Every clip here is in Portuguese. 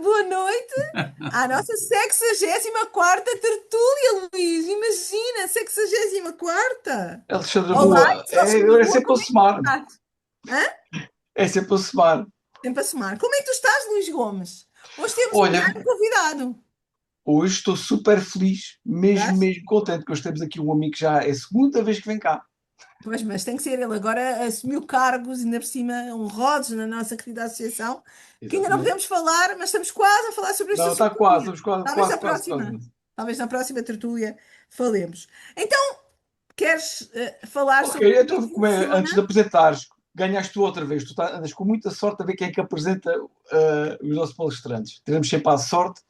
boa noite à nossa 64ª tertúlia, Luís. Imagina, 64ª. Alexandra Olá, Boa, e só se é Lisboa, sempre a como é que tu somar, estás? Hã? é sempre a somar. Sempre a somar. Como é que tu estás, Luís Gomes? Hoje temos um Olha, grande convidado. hoje estou super feliz, mesmo, Estás? mesmo contente, que hoje temos aqui um amigo que já é a segunda vez que vem cá. Pois, mas tem que ser ele. Agora assumiu cargos, ainda por cima, honrosos na nossa querida associação, que ainda não Exatamente. podemos falar, mas estamos quase a falar sobre este Não, está assunto quase, aqui. estamos quase, Talvez quase, na quase, quase. próxima. Talvez na próxima tertúlia falemos. Então, queres falar Ok, sobre como é então, que antes de funciona? apresentares, ganhaste tu outra vez. Andas com muita sorte a ver quem é que apresenta os nossos palestrantes. Tivemos sempre à sorte,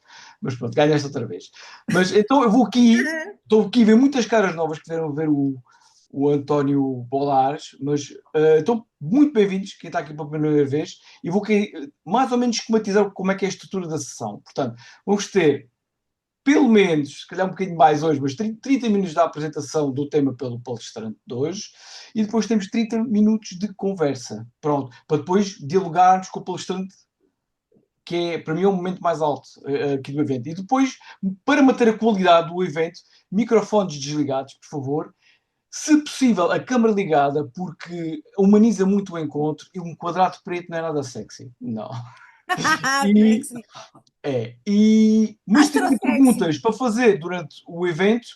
mas pronto, ganhaste outra vez. Mas então eu vou aqui, estou aqui a ver muitas caras novas que vieram ver o António Bolares, mas estão muito bem-vindos, quem está aqui pela primeira vez, e vou aqui mais ou menos esquematizar como é que é a estrutura da sessão. Portanto, vamos ter pelo menos, se calhar um bocadinho mais hoje, mas 30 minutos da apresentação do tema pelo palestrante de hoje, e depois temos 30 minutos de conversa, pronto, para depois dialogarmos com o palestrante, que é, para mim, é o momento mais alto aqui do evento. E depois, para manter a qualidade do evento, microfones desligados, por favor, se possível, a câmara ligada, porque humaniza muito o encontro e um quadrado preto não é nada sexy. Não. E Sexy. mas se tiverem Astrosexy. perguntas para fazer durante o evento,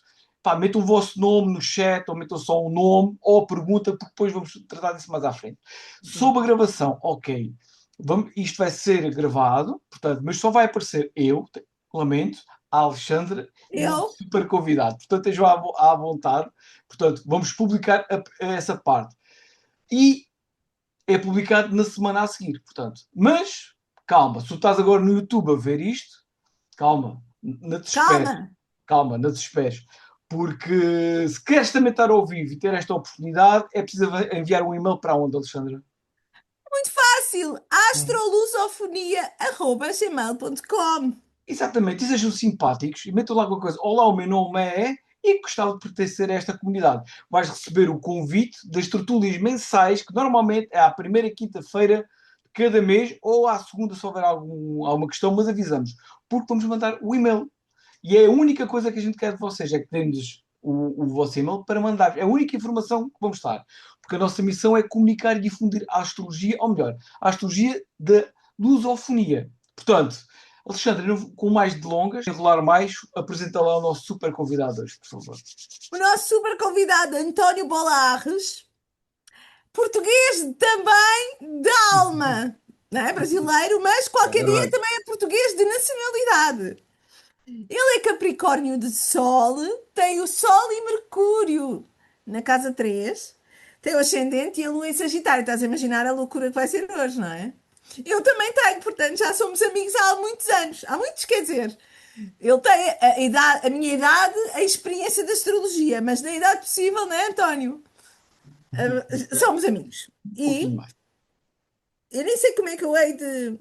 pá, metam o vosso nome no chat, ou metam só o nome, ou a pergunta, porque depois vamos tratar disso mais à frente. Sobre a gravação, ok. Isto vai ser gravado, portanto, mas só vai aparecer eu, lamento, a Alexandra e o Eu? super convidado. Portanto, estejam à vontade. Portanto, vamos publicar essa parte. E é publicado na semana a seguir, portanto. Mas, calma, se tu estás agora no YouTube a ver isto, calma, não te desesperes. Calma. Calma, não te desesperes. Porque se queres também estar ao vivo e ter esta oportunidade, é preciso enviar um e-mail para onde, Alexandra? Muito fácil. astrolusofonia@gmail.com. Exatamente, e sejam simpáticos e metam lá alguma coisa. Olá, o meu nome é e gostava de pertencer a esta comunidade. Vais receber o convite das tertúlias mensais, que normalmente é à primeira quinta-feira de cada mês ou à segunda, se houver alguma questão, mas avisamos, porque vamos mandar o e-mail. E é a única coisa que a gente quer de vocês, é que dêem-nos o vosso e-mail para mandar. É a única informação que vamos dar. Porque a nossa missão é comunicar e difundir a astrologia, ou melhor, a astrologia da lusofonia. Portanto, Alexandre, com mais delongas, enrolar mais, apresenta lá o nosso super convidado hoje, por favor. O nosso super convidado, António Bolares, português também de alma, não é? Brasileiro, mas qualquer dia Exatamente. também é português de nacionalidade. Ele é Capricórnio de Sol, tem o Sol e Mercúrio na casa 3, tem o ascendente e a Lua em Sagitário. Estás a imaginar a loucura que vai ser hoje, não é? Eu também tenho, portanto, já somos amigos há muitos anos. Há muitos, quer dizer. Ele tem a idade, a minha idade, a experiência da astrologia, mas na idade possível, não é, António? Somos amigos. Um pouquinho E mais. eu nem sei como é que eu hei de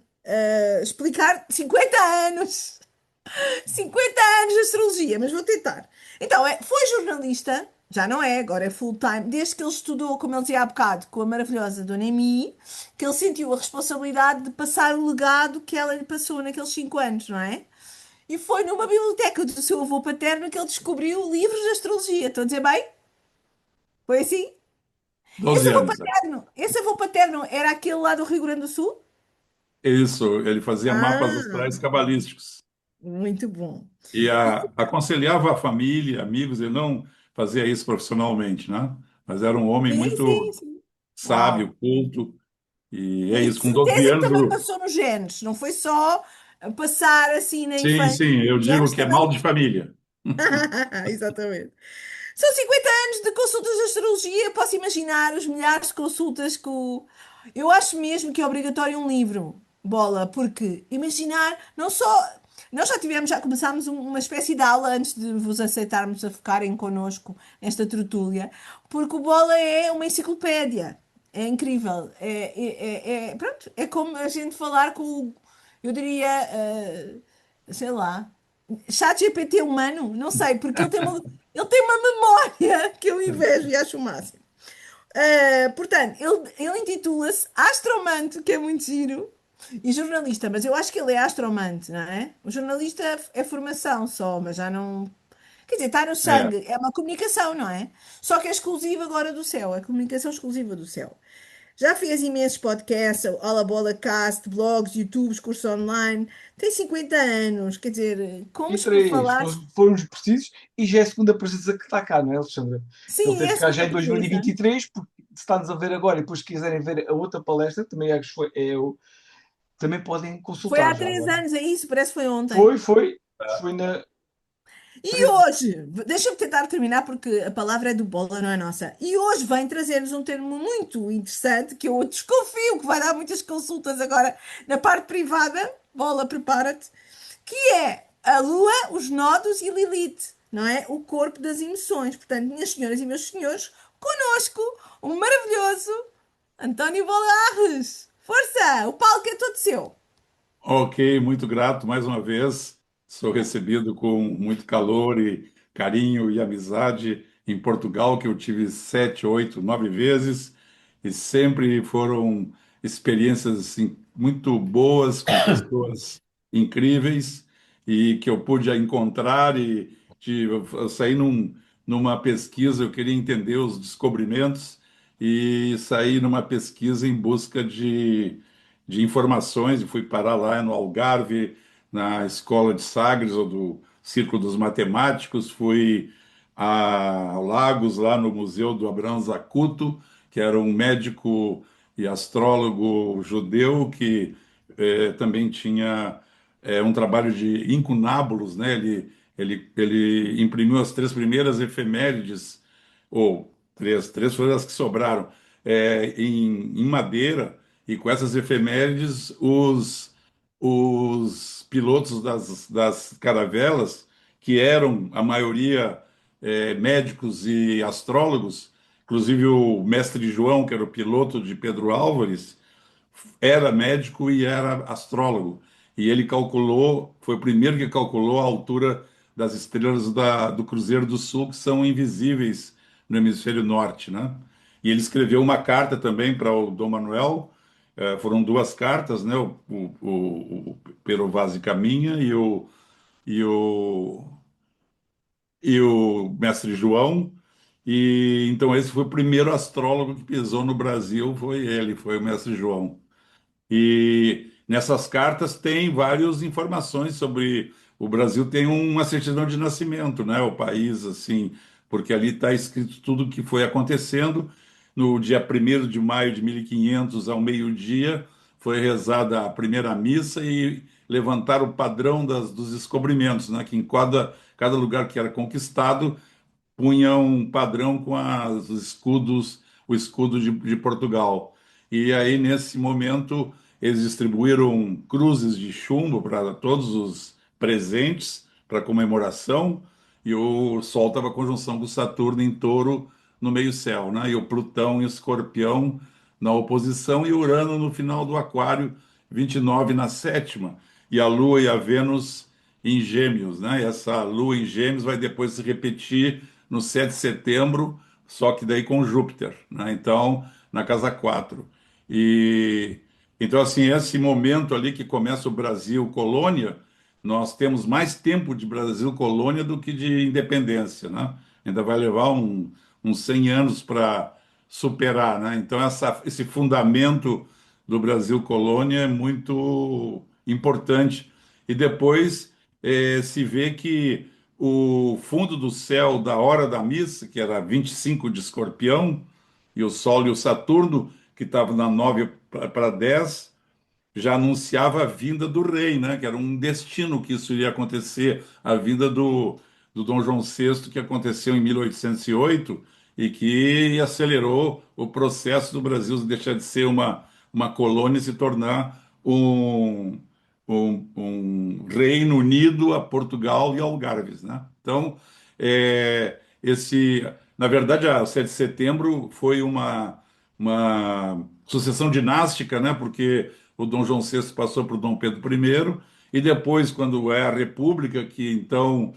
explicar 50 anos. 50 anos de astrologia, mas vou tentar. Então, foi jornalista, já não é, agora é full-time, desde que ele estudou, como ele dizia há bocado, com a maravilhosa Dona Emi, que ele sentiu a responsabilidade de passar o legado que ela lhe passou naqueles 5 anos, não é? E foi numa biblioteca do seu avô paterno que ele descobriu livros de astrologia. Estou a dizer bem? Foi assim? 12 anos. Esse avô paterno era aquele lá do Rio Grande do Sul? Isso, ele fazia mapas Ah, astrais cabalísticos muito bom. e aconselhava a família, amigos, ele não fazia isso profissionalmente, né? Mas era um homem Sim, sim, muito sim. sábio, Uau. culto, e é E de isso, com 12 certeza que anos, também passou nos genes, não foi só passar assim na sim, infância, sim, eu os digo genes que é mal também. de família. Exatamente. São 50 anos de consultas de astrologia, eu posso imaginar os milhares de consultas que o. Eu acho mesmo que é obrigatório um livro, bola, porque imaginar, não só. Nós já tivemos, já começámos uma espécie de aula antes de vos aceitarmos a ficarem connosco nesta tertúlia, porque o Bola é uma enciclopédia. É incrível. Pronto, é como a gente falar com o, eu diria, sei lá, chat GPT humano, não sei, porque ele tem uma memória que eu invejo e acho o máximo. Portanto, ele intitula-se Astromante, que é muito giro. E jornalista, mas eu acho que ele é astromante, não é? O jornalista é formação só, mas já não. Quer dizer, está no É. sangue, é uma comunicação, não é? Só que é exclusiva agora do céu, é comunicação exclusiva do céu. Já fez imensos podcasts, All Bola Cast, blogs, YouTubes, cursos online. Tem 50 anos, quer dizer, como E se por três, falar. se formos precisos, e já é a segunda presença que está cá, não é, Alexandra? Ele Sim, é teve a cá já segunda em presença. 2023, porque se está-nos a ver agora e depois quiserem ver a outra palestra, também acho que foi, também podem Foi consultar há já 3 agora. anos, é isso? Parece que foi ontem. Foi na E 13. hoje, deixa-me tentar terminar porque a palavra é do Bola, não é nossa. E hoje vem trazer-nos um termo muito interessante que eu desconfio que vai dar muitas consultas agora na parte privada. Bola, prepara-te. Que é a Lua, os nodos e Lilith, não é? O corpo das emoções. Portanto, minhas senhoras e meus senhores, conosco o maravilhoso António Bolarres. Força! O palco é todo seu. Ok, muito grato mais uma vez. Sou recebido com muito calor e carinho e amizade em Portugal, que eu tive 7, 8, 9 vezes, e sempre foram experiências assim, muito boas, com pessoas incríveis, e que eu pude encontrar eu saí numa pesquisa, eu queria entender os descobrimentos, e saí numa pesquisa em busca de informações, e fui parar lá no Algarve, na escola de Sagres, ou do Círculo dos Matemáticos, fui a Lagos, lá no Museu do Abrão Zacuto, que era um médico e astrólogo judeu que também tinha um trabalho de incunábulos, né? Ele imprimiu as três primeiras efemérides, ou três foram as que sobraram, em madeira, e com essas efemérides, os pilotos das caravelas, que eram, a maioria, médicos e astrólogos, inclusive o mestre João, que era o piloto de Pedro Álvares, era médico e era astrólogo. E ele calculou, foi o primeiro que calculou a altura das estrelas do Cruzeiro do Sul, que são invisíveis no hemisfério norte, né? E ele escreveu uma carta também para o Dom Manuel, foram duas cartas, né? O Pero Vaz e Caminha e o, e o Mestre João. E então esse foi o primeiro astrólogo que pisou no Brasil, foi ele, foi o Mestre João. E nessas cartas tem várias informações sobre o Brasil, tem uma certidão de nascimento, né? O país, assim, porque ali está escrito tudo o que foi acontecendo. No dia 1º de maio de 1500, ao meio-dia, foi rezada a primeira missa e levantaram o padrão dos descobrimentos, né? Que em cada lugar que era conquistado, punha um padrão com os escudos, o escudo de Portugal. E aí, nesse momento, eles distribuíram cruzes de chumbo para todos os presentes, para comemoração, e o Sol estava conjunção com Saturno em Touro no meio-céu, né? E o Plutão em Escorpião na oposição, e Urano no final do Aquário, 29 na sétima, e a Lua e a Vênus em Gêmeos, né? E essa Lua em Gêmeos vai depois se repetir no 7 de setembro, só que daí com Júpiter, né? Então, na casa 4. E então, assim, esse momento ali que começa o Brasil colônia, nós temos mais tempo de Brasil colônia do que de independência, né? Ainda vai levar uns 100 anos para superar, né? Então, esse fundamento do Brasil colônia é muito importante. E depois se vê que o fundo do céu da hora da missa, que era 25 de Escorpião, e o Sol e o Saturno, que estavam na 9 para 10, já anunciava a vinda do rei, né? Que era um destino que isso iria acontecer, a vinda do Dom João VI, que aconteceu em 1808 e que acelerou o processo do Brasil deixar de ser uma colônia e se tornar um Reino Unido a Portugal e Algarves, né? Então, na verdade, o 7 de setembro foi uma sucessão dinástica, né? Porque o Dom João VI passou para o Dom Pedro I, e depois, quando é a República, que então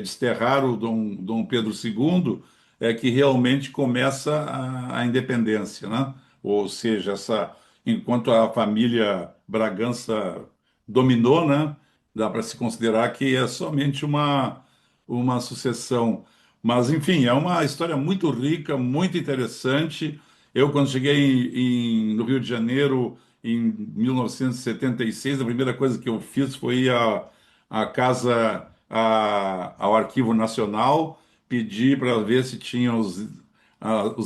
desterraram o Dom Pedro II, é que realmente começa a independência, né? Ou seja, enquanto a família Bragança dominou, né? Dá para se considerar que é somente uma sucessão. Mas, enfim, é uma história muito rica, muito interessante. Eu, quando cheguei no Rio de Janeiro, em 1976, a primeira coisa que eu fiz foi ir à casa, ao Arquivo Nacional, pedir para ver se tinha os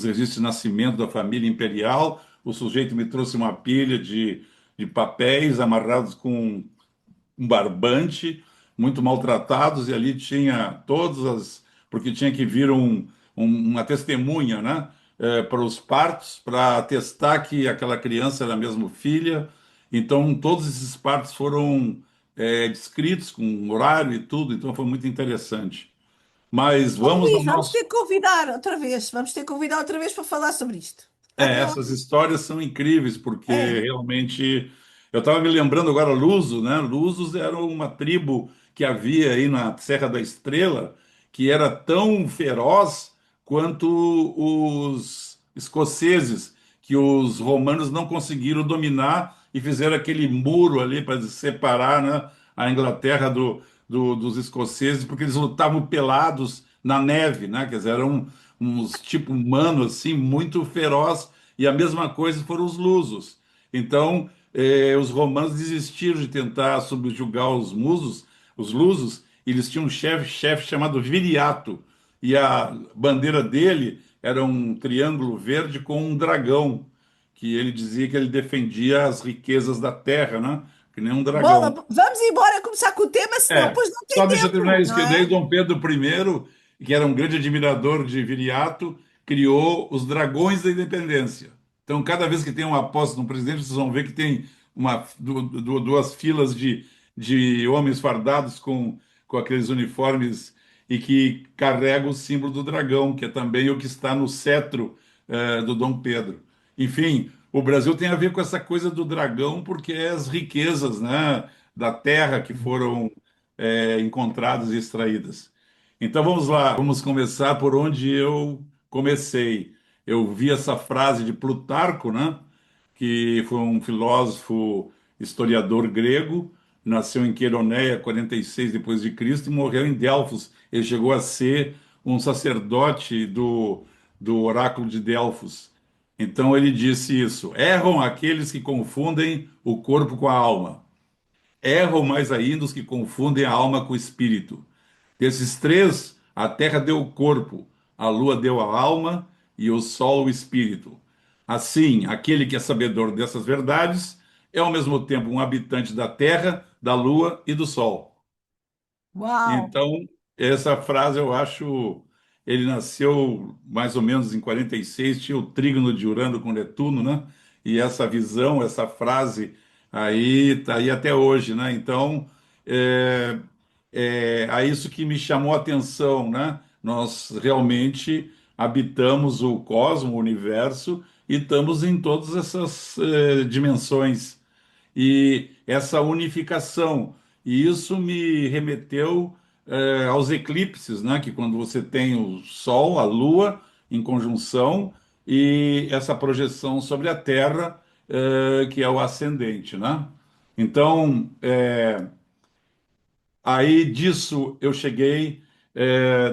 registros de nascimento da família imperial. O sujeito me trouxe uma pilha de papéis amarrados com um barbante, muito maltratados, e ali tinha todas as. Porque tinha que vir uma testemunha, né? Para os partos, para atestar que aquela criança era mesmo filha. Então, todos esses partos foram descritos com horário e tudo, então foi muito interessante. Mas Oh, vamos ao Luís, vamos ter nosso. que convidar outra vez. Vamos ter que convidar outra vez para falar sobre isto. Essas histórias são incríveis, porque É. realmente eu estava me lembrando agora Luso, né? Lusos era uma tribo que havia aí na Serra da Estrela, que era tão feroz quanto os escoceses, que os romanos não conseguiram dominar e fizeram aquele muro ali para separar, né, a Inglaterra dos escoceses, porque eles lutavam pelados na neve, né? Quer dizer, eram uns tipo humano assim muito feroz, e a mesma coisa foram os lusos. Então, os romanos desistiram de tentar subjugar os lusos, e eles tinham um chefe chamado Viriato, e a bandeira dele era um triângulo verde com um dragão, que ele dizia que ele defendia as riquezas da terra, né? Que nem um Bola, dragão. vamos embora começar com o tema, senão depois não tem Só deixa eu terminar tempo, isso, não que daí é? Dom Pedro I, que era um grande admirador de Viriato, criou os Dragões da Independência. Então, cada vez que tem uma posse de um presidente, vocês vão ver que tem duas filas de homens fardados com aqueles uniformes e que carregam o símbolo do dragão, que é também o que está no cetro, do Dom Pedro. Enfim, o Brasil tem a ver com essa coisa do dragão, porque é as riquezas, né, da terra que foram encontradas e extraídas. Então vamos lá, vamos começar por onde eu comecei. Eu vi essa frase de Plutarco, né, que foi um filósofo historiador grego, nasceu em Queroneia, 46 depois de Cristo, e morreu em Delfos. Ele chegou a ser um sacerdote do oráculo de Delfos. Então ele disse isso: erram aqueles que confundem o corpo com a alma. Erram mais ainda os que confundem a alma com o espírito. Desses três, a terra deu o corpo, a lua deu a alma e o sol o espírito. Assim, aquele que é sabedor dessas verdades é ao mesmo tempo um habitante da terra, da lua e do sol. Uau! Então, essa frase eu acho. Ele nasceu mais ou menos em 46, tinha o trígono de Urano com Netuno, né? E essa visão, essa frase aí está aí até hoje, né? Então, é, é isso que me chamou a atenção, né? Nós realmente habitamos o cosmos, o universo, e estamos em todas essas dimensões e essa unificação. E isso me remeteu aos eclipses, né? Que quando você tem o Sol, a Lua em conjunção e essa projeção sobre a Terra, que é o ascendente, né? Então, aí disso eu cheguei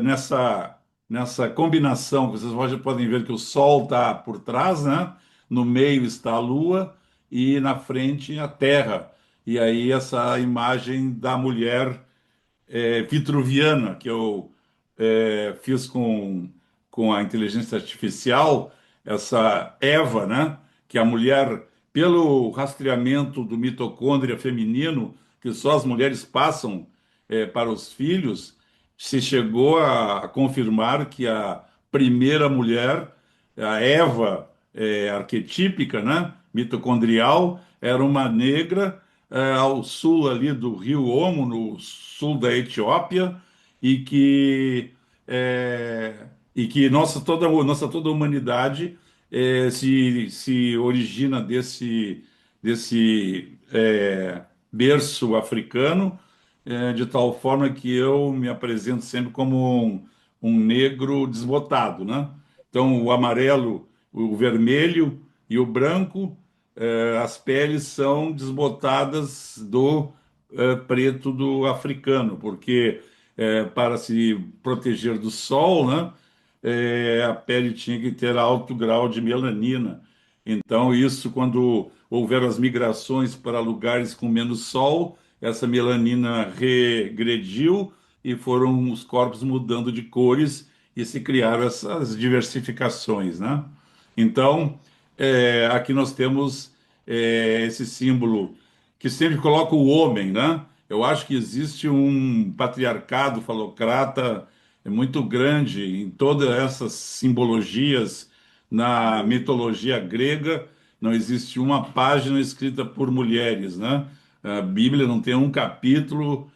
nessa combinação. Vocês podem ver que o Sol está por trás, né? No meio está a Lua e na frente a Terra. E aí essa imagem da mulher vitruviana que eu fiz com a inteligência artificial, essa Eva, né? Que a mulher, pelo rastreamento do mitocôndria feminino, que só as mulheres passam para os filhos, se chegou a confirmar que a primeira mulher, a Eva arquetípica, né? Mitocondrial, era uma negra ao sul ali do rio Omo, no sul da Etiópia, e que nossa toda a humanidade se origina desse berço africano, de tal forma que eu me apresento sempre como um negro desbotado, né? Então, o amarelo, o vermelho e o branco as peles são desbotadas do preto do africano, porque para se proteger do sol, né, a pele tinha que ter alto grau de melanina. Então, isso, quando houveram as migrações para lugares com menos sol, essa melanina regrediu e foram os corpos mudando de cores e se criaram essas diversificações, né? Então, aqui nós temos esse símbolo que sempre coloca o homem, né? Eu acho que existe um patriarcado falocrata muito grande em todas essas simbologias na mitologia grega. Não existe uma página escrita por mulheres, né? A Bíblia não tem um capítulo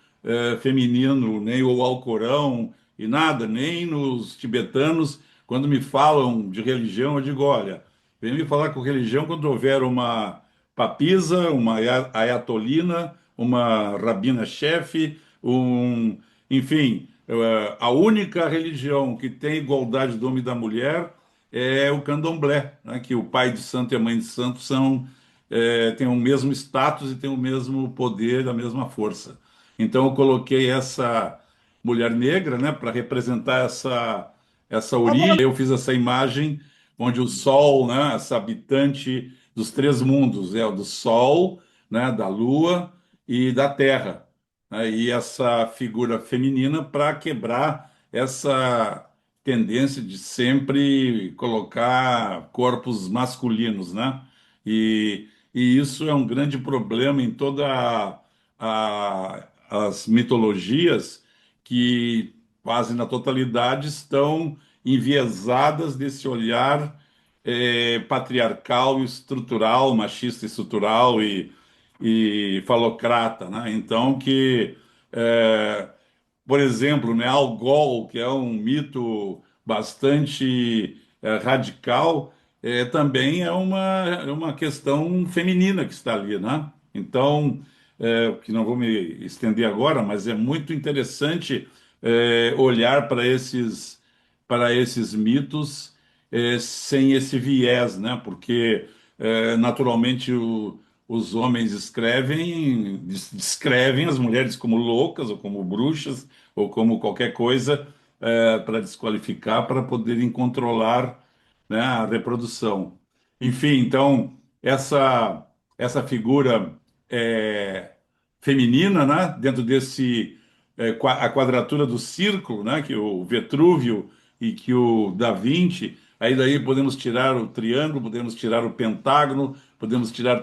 feminino, nem o Alcorão e nada, nem nos tibetanos. Quando me falam de religião, eu digo, olha, vem me falar com religião quando houver uma papisa, uma ayatolina, uma rabina-chefe, enfim, a única religião que tem igualdade do homem e da mulher é o candomblé, né? Que o pai de santo e a mãe de santo têm o mesmo status e têm o mesmo poder, a mesma força. Então eu coloquei essa mulher negra, né, para representar essa Ó origem. Bola, Eu fiz essa imagem onde o Sol, né, essa habitante dos três mundos, é o do Sol, né, da Lua e da Terra, né, e essa figura feminina para quebrar essa tendência de sempre colocar corpos masculinos, né? E isso é um grande problema em as mitologias que quase na totalidade estão enviesadas desse olhar patriarcal, estrutural, machista estrutural e falocrata, né? Então que é, por exemplo, né, Algol, que é um mito bastante radical, também é uma questão feminina que está ali, né? Então, que não vou me estender agora, mas é muito interessante olhar para esses mitos sem esse viés, né? Porque naturalmente os homens descrevem as mulheres como loucas ou como bruxas ou como qualquer coisa para desqualificar, para poderem controlar, né, a reprodução. Enfim, então, essa figura é, feminina, né, dentro desse a quadratura do círculo, né, que o Vitrúvio e que o Da Vinci, aí daí podemos tirar o triângulo, podemos tirar o pentágono, podemos tirar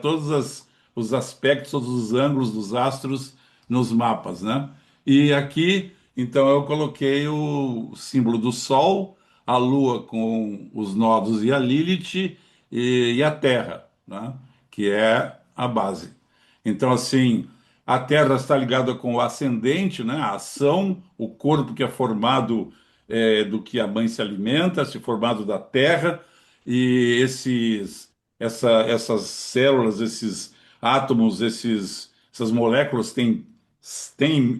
os aspectos, todos os ângulos dos astros nos mapas, né? E aqui, então, eu coloquei o símbolo do Sol, a Lua com os nodos e a Lilith e a Terra, né? Que é a base. Então, assim, a Terra está ligada com o ascendente, né? A ação, o corpo que é formado do que a mãe se alimenta, se formado da Terra, e essas células, esses átomos, essas moléculas têm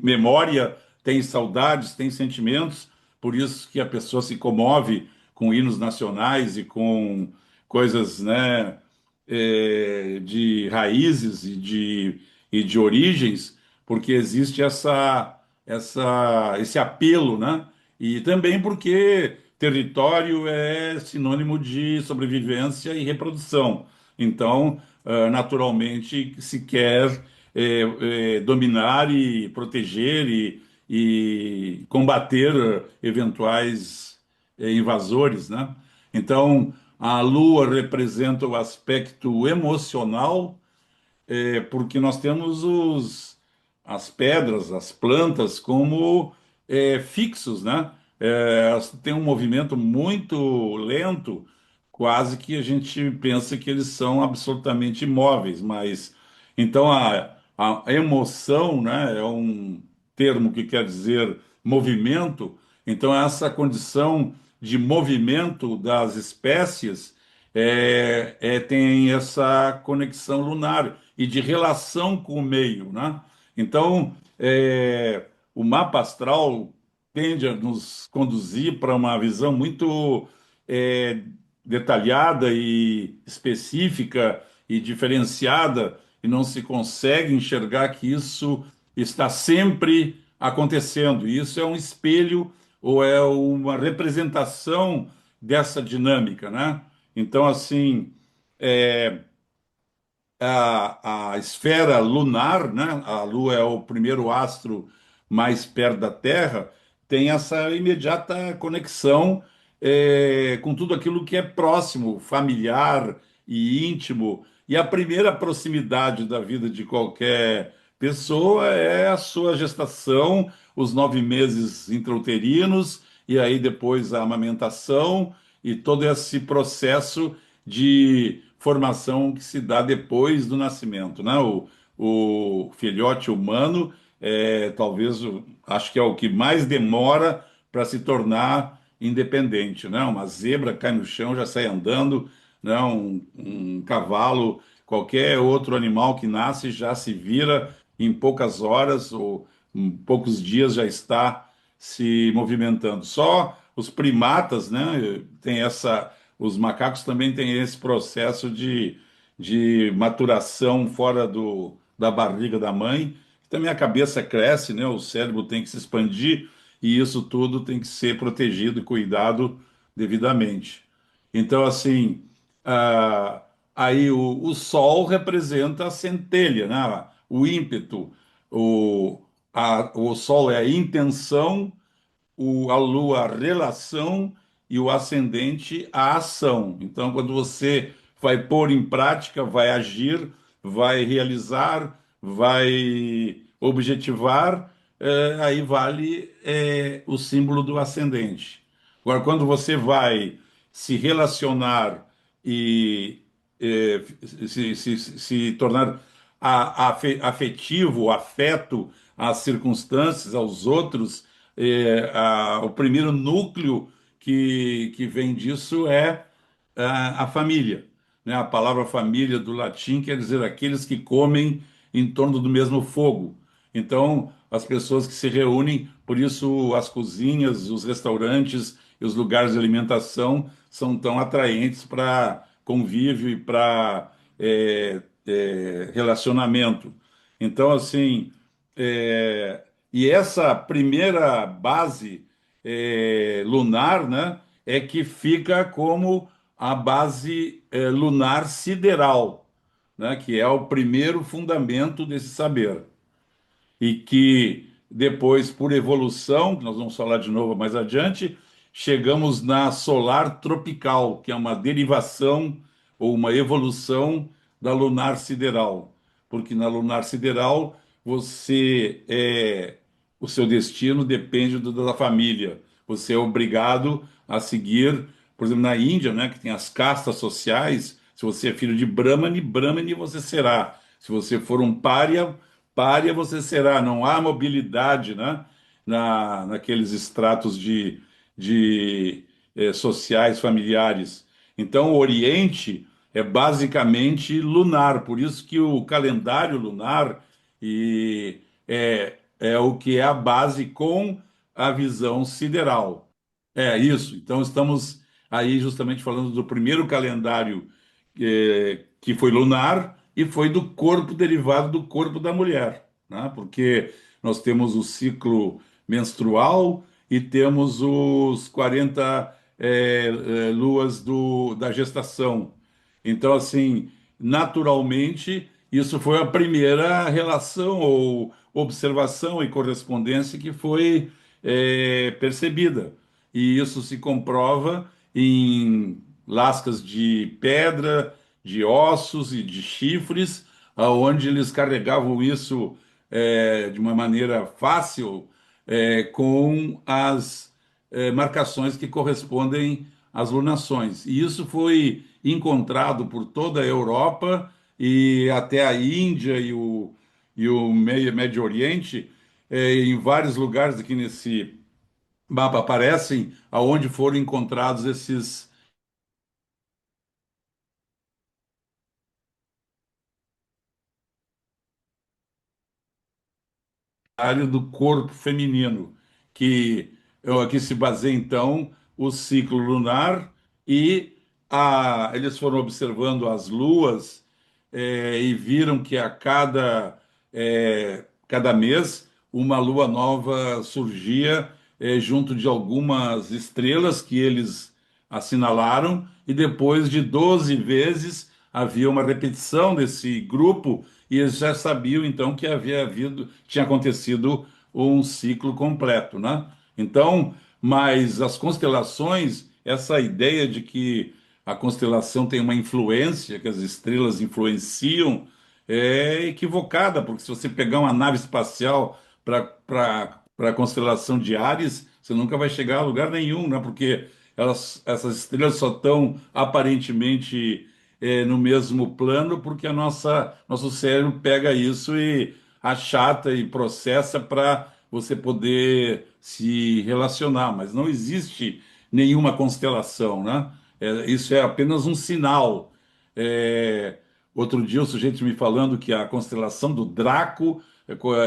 memória, têm saudades, têm sentimentos, por isso que a pessoa se comove com hinos nacionais e com coisas, né, de raízes e de origens, porque existe esse apelo, né? E também porque território é sinônimo de sobrevivência e reprodução. Então, naturalmente, se quer dominar e proteger e combater eventuais invasores, né? Então, a Lua representa o aspecto emocional, porque nós temos as pedras, as plantas como fixos, né? Elas têm um movimento muito lento, quase que a gente pensa que eles são absolutamente imóveis, mas então a emoção, né, é um termo que quer dizer movimento, então essa condição de movimento das espécies tem essa conexão lunar e de relação com o meio, né? Então, o mapa astral tende a nos conduzir para uma visão muito é, detalhada e específica e diferenciada, e não se consegue enxergar que isso está sempre acontecendo. E isso é um espelho ou é uma representação dessa dinâmica, né? Então, assim, é, a esfera lunar, né? A Lua é o primeiro astro mais perto da Terra, tem essa imediata conexão com tudo aquilo que é próximo, familiar e íntimo. E a primeira proximidade da vida de qualquer pessoa é a sua gestação, os 9 meses intrauterinos, e aí depois a amamentação e todo esse processo de formação que se dá depois do nascimento, né? O filhote humano talvez acho que é o que mais demora para se tornar independente, né? Uma zebra cai no chão, já sai andando, né? Um cavalo, qualquer outro animal que nasce já se vira em poucas horas ou em poucos dias já está se movimentando. Só os primatas, né? Tem essa os macacos também têm esse processo de maturação fora da barriga da mãe. Também a cabeça cresce, né? O cérebro tem que se expandir e isso tudo tem que ser protegido e cuidado devidamente. Então, assim, ah, aí o Sol representa a centelha, né? O ímpeto. O Sol é a intenção, a lua a relação e o ascendente a ação. Então, quando você vai pôr em prática, vai agir, vai realizar, vai objetivar, aí vale o símbolo do ascendente. Agora, quando você vai se relacionar e se tornar afetivo, afeto às circunstâncias, aos outros, o primeiro núcleo que vem disso é a família. Né? A palavra família do latim quer dizer aqueles que comem em torno do mesmo fogo. Então, as pessoas que se reúnem, por isso as cozinhas, os restaurantes e os lugares de alimentação são tão atraentes para convívio e para relacionamento. Então, assim, e essa primeira base lunar, né, é que fica como a base lunar sideral, né, que é o primeiro fundamento desse saber. E que depois, por evolução, que nós vamos falar de novo mais adiante, chegamos na solar tropical, que é uma derivação ou uma evolução da lunar sideral. Porque na lunar sideral, o seu destino depende da família. Você é obrigado a seguir, por exemplo, na Índia, né, que tem as castas sociais. Se você é filho de Brahmani, Brahmani você será. Se você for um pária, pária você será. Não há mobilidade, né, naqueles estratos de sociais, familiares. Então, o Oriente é basicamente lunar, por isso que o calendário lunar é o que é a base com a visão sideral. É isso. Então, estamos aí justamente falando do primeiro calendário que foi lunar e foi do corpo derivado do corpo da mulher, né? Porque nós temos o ciclo menstrual e temos os 40 luas da gestação. Então, assim, naturalmente, isso foi a primeira relação ou observação e correspondência que foi percebida. E isso se comprova em lascas de pedra, de ossos e de chifres, aonde eles carregavam isso de uma maneira fácil com as marcações que correspondem às lunações. E isso foi encontrado por toda a Europa e até a Índia e o Médio Oriente, em vários lugares aqui nesse mapa aparecem aonde foram encontrados esses áreas do corpo feminino, que se baseia então o ciclo lunar e eles foram observando as luas e viram que a cada mês uma lua nova surgia junto de algumas estrelas que eles assinalaram, e depois de 12 vezes havia uma repetição desse grupo, e eles já sabiam então que tinha acontecido um ciclo completo, né? Então, mas as constelações, essa ideia de que a constelação tem uma influência, que as estrelas influenciam, é equivocada, porque se você pegar uma nave espacial para a constelação de Áries, você nunca vai chegar a lugar nenhum, né? Porque essas estrelas só estão aparentemente no mesmo plano, porque nosso cérebro pega isso e achata e processa para você poder se relacionar, mas não existe nenhuma constelação, né? Isso é apenas um sinal. É, outro dia o sujeito me falando que a constelação do Draco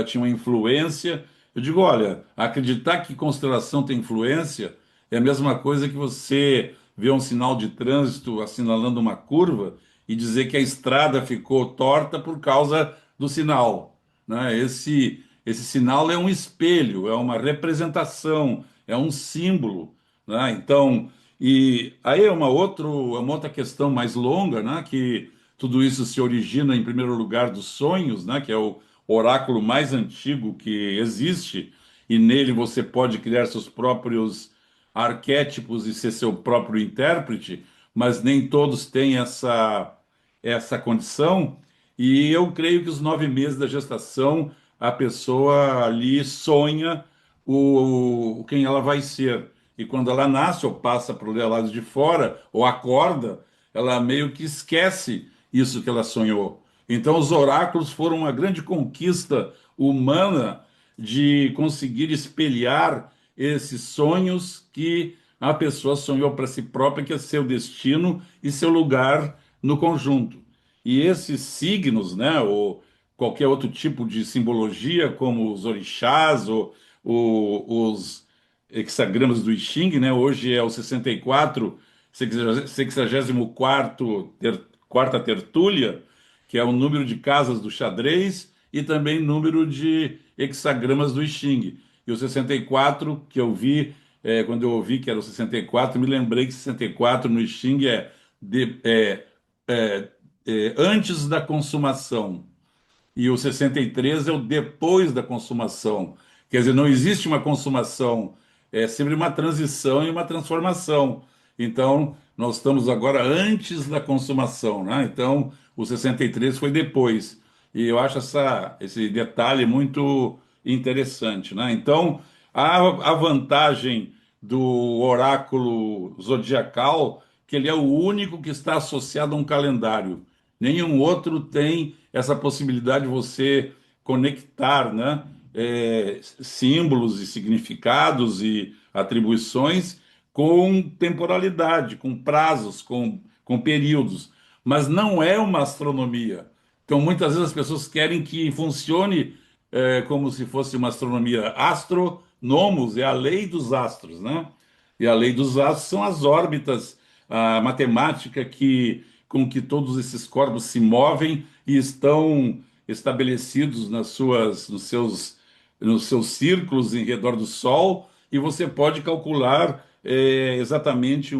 tinha uma influência. Eu digo, olha, acreditar que constelação tem influência é a mesma coisa que você ver um sinal de trânsito assinalando uma curva e dizer que a estrada ficou torta por causa do sinal, né? Esse sinal é um espelho, é uma representação, é um símbolo, né? Então, e aí uma outra questão mais longa, né? Que tudo isso se origina em primeiro lugar dos sonhos, né? Que é o oráculo mais antigo que existe, e nele você pode criar seus próprios arquétipos e ser seu próprio intérprete, mas nem todos têm essa condição. E eu creio que os 9 meses da gestação, a pessoa ali sonha quem ela vai ser. E quando ela nasce, ou passa para o lado de fora, ou acorda, ela meio que esquece isso que ela sonhou. Então, os oráculos foram uma grande conquista humana de conseguir espelhar esses sonhos que a pessoa sonhou para si própria, que é seu destino e seu lugar no conjunto. E esses signos, né, ou qualquer outro tipo de simbologia, como os orixás ou os hexagramas do I Ching, né, hoje é o 64, 64º, quarta tertúlia, que é o número de casas do xadrez e também número de hexagramas do I Ching. E o 64, que eu vi, quando eu ouvi que era o 64, me lembrei que 64 no I Ching é, antes da consumação. E o 63 é o depois da consumação. Quer dizer, não existe uma consumação, é sempre uma transição e uma transformação. Então, nós estamos agora antes da consumação, né? Então, o 63 foi depois. E eu acho esse detalhe muito interessante, né? Então, a vantagem do oráculo zodiacal, que ele é o único que está associado a um calendário. Nenhum outro tem essa possibilidade de você conectar, né, símbolos e significados e atribuições com temporalidade, com prazos, com períodos. Mas não é uma astronomia. Então, muitas vezes as pessoas querem que funcione como se fosse uma astronomia. Astronomos é a lei dos astros, né? E a lei dos astros são as órbitas, a matemática com que todos esses corpos se movem e estão estabelecidos nos seus círculos em redor do Sol, e você pode calcular exatamente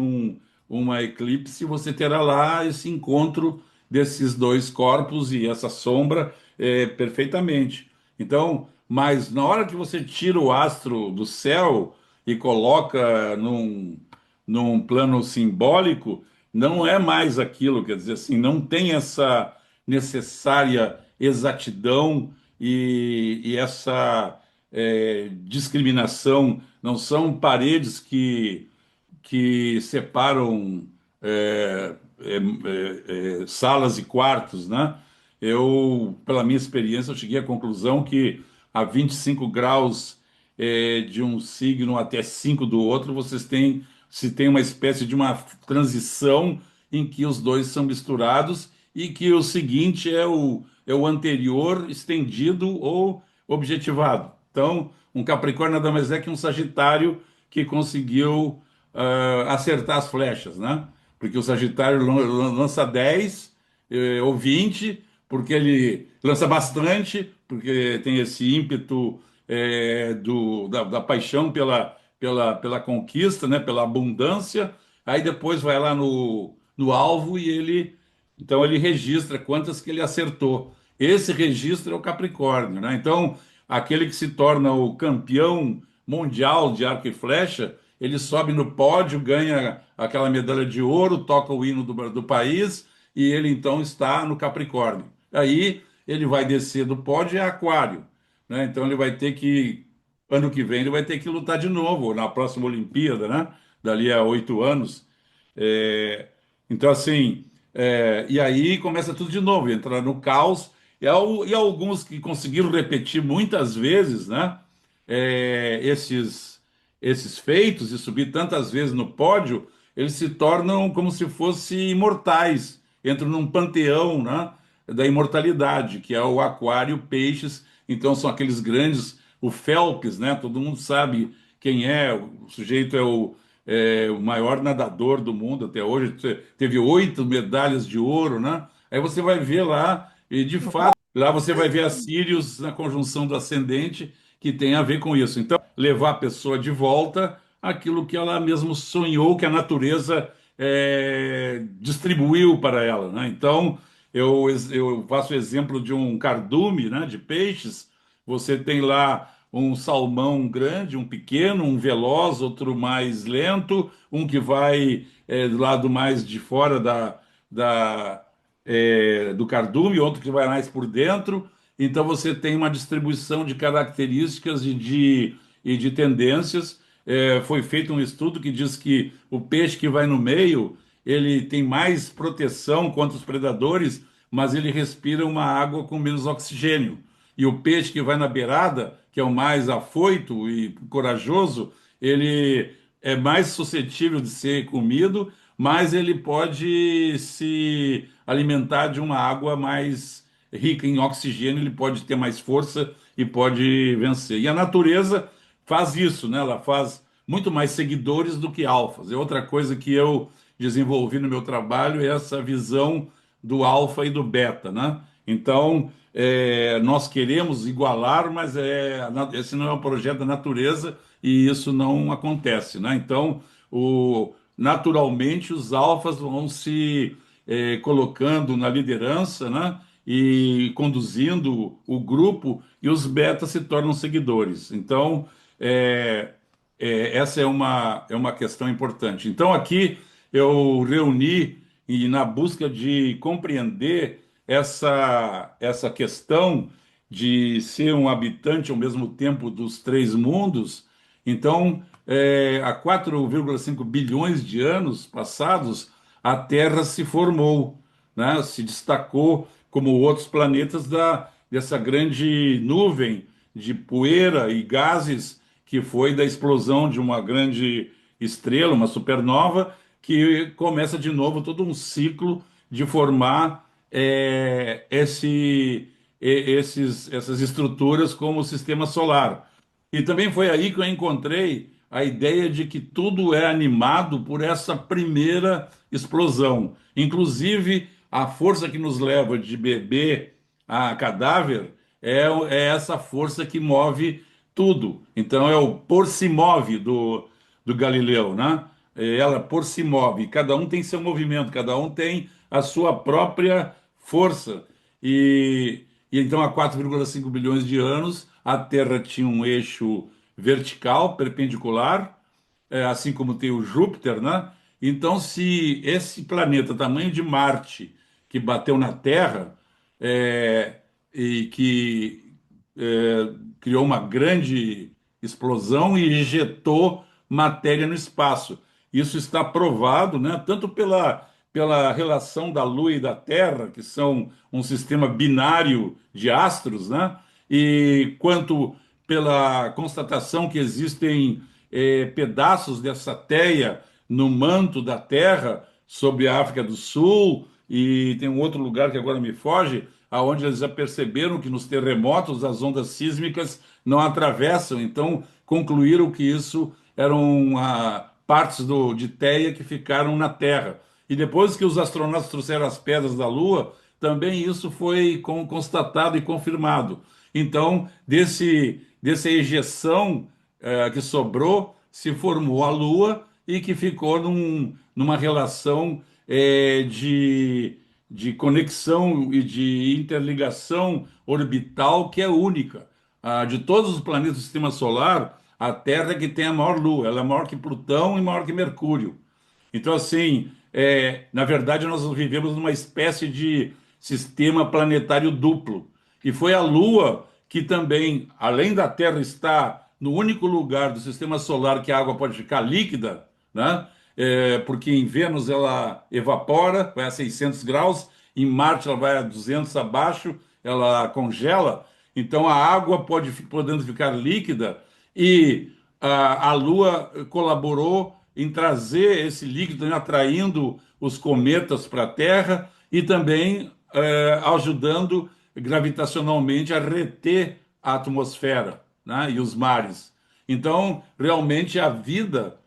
uma eclipse, você terá lá esse encontro desses dois corpos e essa sombra perfeitamente. Então, mas na hora que você tira o astro do céu e coloca num plano simbólico, não é mais aquilo, quer dizer assim, não tem essa necessária exatidão e essa discriminação, não são paredes que separam salas e quartos, né? Pela minha experiência, eu cheguei à conclusão que a 25 graus de um signo até 5 do outro, se tem uma espécie de uma transição em que os dois são misturados e que o seguinte é o anterior estendido ou objetivado. Então, um Capricórnio nada mais é que um Sagitário que conseguiu acertar as flechas, né? Porque o Sagitário lança 10 ou 20, porque ele lança bastante, porque tem esse ímpeto da paixão pela conquista, né, pela abundância. Aí depois vai lá no alvo e então ele registra quantas que ele acertou. Esse registro é o Capricórnio, né? Então, aquele que se torna o campeão mundial de arco e flecha, ele sobe no pódio, ganha aquela medalha de ouro, toca o hino do país e ele então está no Capricórnio. Aí ele vai descer do pódio é Aquário, né? Então ele vai ter que, ano que vem, ele vai ter que lutar de novo na próxima Olimpíada, né? Dali a 8 anos. É, então, assim, e aí começa tudo de novo, entra no caos. E alguns que conseguiram repetir muitas vezes, né? Esses feitos e subir tantas vezes no pódio, eles se tornam como se fossem imortais, entram num panteão, né, da imortalidade, que é o aquário, peixes, então são aqueles grandes, o Phelps, né, todo mundo sabe quem é, o sujeito é o maior nadador do mundo até hoje, teve 8 medalhas de ouro, né, aí você vai ver lá, e de fato, lá você vai ver a Sírius na conjunção do ascendente, que tem a ver com isso. Então, levar a pessoa de volta àquilo que ela mesmo sonhou, que a natureza distribuiu para ela, né? Então, eu faço o exemplo de um cardume, né, de peixes. Você tem lá um salmão grande, um pequeno, um veloz, outro mais lento, um que vai do lado mais de fora do cardume, outro que vai mais por dentro. Então você tem uma distribuição de características e de tendências. Foi feito um estudo que diz que o peixe que vai no meio, ele tem mais proteção contra os predadores, mas ele respira uma água com menos oxigênio. E o peixe que vai na beirada, que é o mais afoito e corajoso, ele é mais suscetível de ser comido, mas ele pode se alimentar de uma água mais rica em oxigênio, ele pode ter mais força e pode vencer. E a natureza faz isso, né? Ela faz muito mais seguidores do que alfas. É outra coisa que eu desenvolvi no meu trabalho, é essa visão do alfa e do beta, né? Então, nós queremos igualar, mas esse não é um projeto da natureza e isso não acontece, né? Então, naturalmente, os alfas vão se colocando na liderança, né? E conduzindo o grupo, e os betas se tornam seguidores. Então, essa é uma questão importante. Então, aqui eu reuni, e na busca de compreender essa questão de ser um habitante ao mesmo tempo dos três mundos, então, há 4,5 bilhões de anos passados, a Terra se formou, né? Se destacou como outros planetas dessa grande nuvem de poeira e gases que foi da explosão de uma grande estrela, uma supernova, que começa de novo todo um ciclo de formar essas estruturas como o sistema solar. E também foi aí que eu encontrei a ideia de que tudo é animado por essa primeira explosão. Inclusive, a força que nos leva de bebê a cadáver é essa força que move tudo. Então, é o por si move do Galileu, né? Ela por si move. Cada um tem seu movimento, cada um tem a sua própria força. E então, há 4,5 bilhões de anos, a Terra tinha um eixo vertical, perpendicular, assim como tem o Júpiter, né? Então, se esse planeta, tamanho de Marte, que bateu na Terra, e que criou uma grande explosão e injetou matéria no espaço. Isso está provado, né, tanto pela relação da Lua e da Terra, que são um sistema binário de astros, né, e quanto pela constatação que existem pedaços dessa teia no manto da Terra sobre a África do Sul, e tem um outro lugar que agora me foge, aonde eles já perceberam que nos terremotos as ondas sísmicas não atravessam, então concluíram que isso eram partes de teia que ficaram na Terra. E depois que os astronautas trouxeram as pedras da Lua, também isso foi constatado e confirmado. Então, dessa ejeção que sobrou, se formou a Lua e que ficou numa relação de conexão e de interligação orbital que é única. De todos os planetas do sistema solar, a Terra é que tem a maior Lua. Ela é maior que Plutão e maior que Mercúrio. Então, assim, na verdade, nós vivemos numa espécie de sistema planetário duplo. E foi a Lua que também, além da Terra estar no único lugar do sistema solar que a água pode ficar líquida, né? Porque em Vênus ela evapora, vai a 600 graus, em Marte ela vai a 200 abaixo, ela congela. Então a água podendo ficar líquida e a Lua colaborou em trazer esse líquido, né, atraindo os cometas para a Terra e também ajudando gravitacionalmente a reter a atmosfera, né, e os mares. Então, realmente, a vida,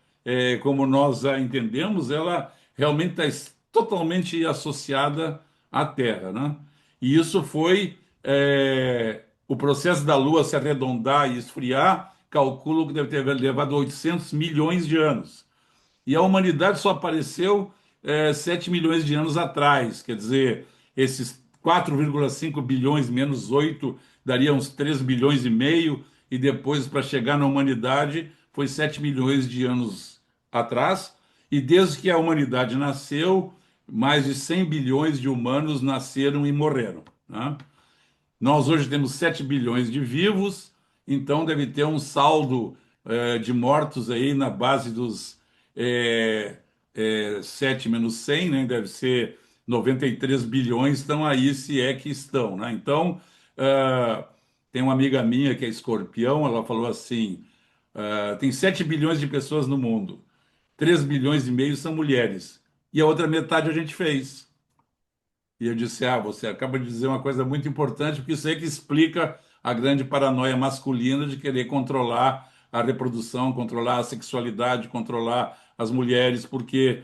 como nós a entendemos, ela realmente está totalmente associada à Terra, né? E isso foi o processo da Lua se arredondar e esfriar, calculo que deve ter levado 800 milhões de anos. E a humanidade só apareceu 7 milhões de anos atrás. Quer dizer, esses 4,5 bilhões menos 8 daria uns 3 bilhões e meio, e depois, para chegar na humanidade, foi 7 milhões de anos atrás. E desde que a humanidade nasceu, mais de 100 bilhões de humanos nasceram e morreram, né? Nós hoje temos 7 bilhões de vivos, então deve ter um saldo de mortos aí na base dos 7 menos 100, né? Deve ser 93 bilhões, estão aí se é que estão, né? Então, tem uma amiga minha que é escorpião, ela falou assim, tem 7 bilhões de pessoas no mundo, 3 bilhões e meio são mulheres, e a outra metade a gente fez. E eu disse: Ah, você acaba de dizer uma coisa muito importante, porque isso aí que explica a grande paranoia masculina de querer controlar a reprodução, controlar a sexualidade, controlar as mulheres, porque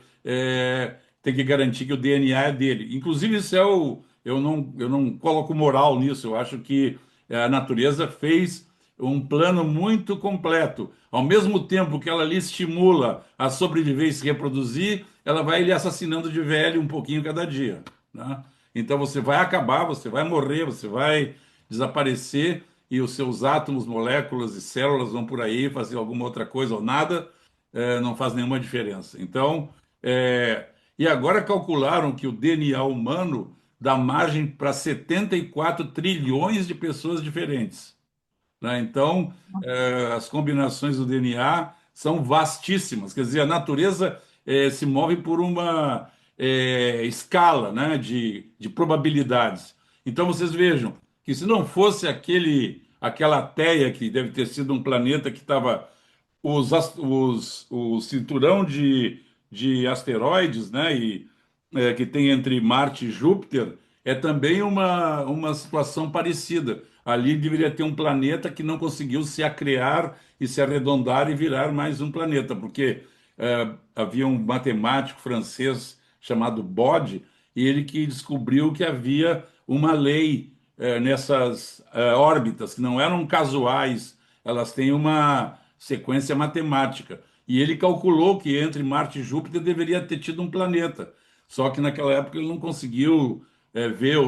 tem que garantir que o DNA é dele. Inclusive, isso é o. Eu não coloco moral nisso, eu acho que a natureza fez um plano muito completo. Ao mesmo tempo que ela lhe estimula a sobreviver e se reproduzir, ela vai lhe assassinando de velho um pouquinho cada dia, né? Então você vai acabar, você vai morrer, você vai desaparecer e os seus átomos, moléculas e células vão por aí fazer alguma outra coisa ou nada, não faz nenhuma diferença. Então, e agora calcularam que o DNA humano dá margem para 74 trilhões de pessoas diferentes, né? Então, as combinações do DNA são vastíssimas. Quer dizer, a natureza se move por uma escala, né, de probabilidades. Então, vocês vejam que se não fosse aquela Teia, que deve ter sido um planeta que estava o cinturão de asteroides, né, que tem entre Marte e Júpiter, é também uma situação parecida. Ali deveria ter um planeta que não conseguiu se acrear e se arredondar e virar mais um planeta, porque havia um matemático francês chamado Bode, e ele que descobriu que havia uma lei nessas órbitas, que não eram casuais, elas têm uma sequência matemática. E ele calculou que entre Marte e Júpiter deveria ter tido um planeta. Só que naquela época ele não conseguiu ver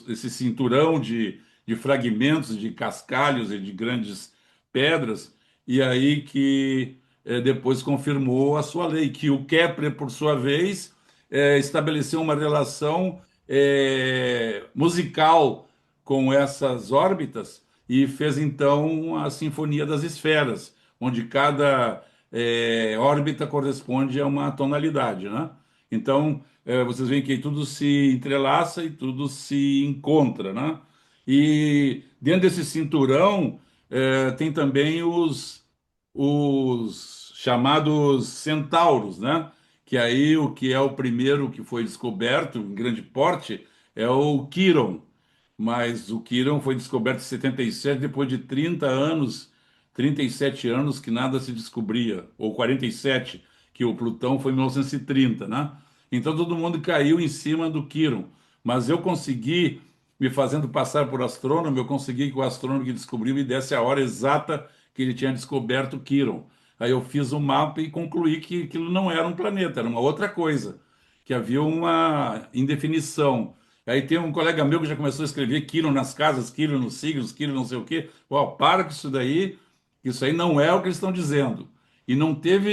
esse cinturão de fragmentos, de cascalhos e de grandes pedras, e aí que depois confirmou a sua lei, que o Kepler, por sua vez, estabeleceu uma relação musical com essas órbitas e fez então a Sinfonia das Esferas, onde cada órbita corresponde a uma tonalidade, né? Então, vocês veem que tudo se entrelaça e tudo se encontra, né? E dentro desse cinturão tem também os chamados centauros, né? Que aí o que é o primeiro que foi descoberto em grande porte é o Quirón, mas o Quirón foi descoberto em 77, depois de 30 anos, 37 anos que nada se descobria, ou 47, que o Plutão foi em 1930, né? Então todo mundo caiu em cima do Quirón. mas eu consegui, me fazendo passar por astrônomo, eu consegui que o astrônomo que descobriu me desse a hora exata que ele tinha descoberto Quirón. Aí eu fiz o mapa e concluí que aquilo não era um planeta, era uma outra coisa, que havia uma indefinição. Aí tem um colega meu que já começou a escrever Quirón nas casas, Quirón nos signos, Quirón não sei o quê. Ó, para com isso aí não é o que eles estão dizendo. E não teve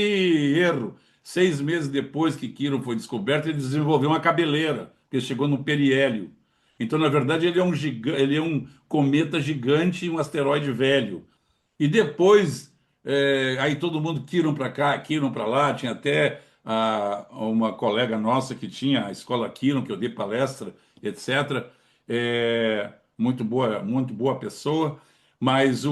erro. 6 meses depois que Quirón foi descoberto, ele desenvolveu uma cabeleira, que chegou no periélio. Então, na verdade, ele é um cometa gigante, um asteroide velho. E depois, aí todo mundo Quirón para cá, Quirón para lá. Tinha até uma colega nossa que tinha a escola Quirón, que eu dei palestra, etc. Muito boa pessoa. Mas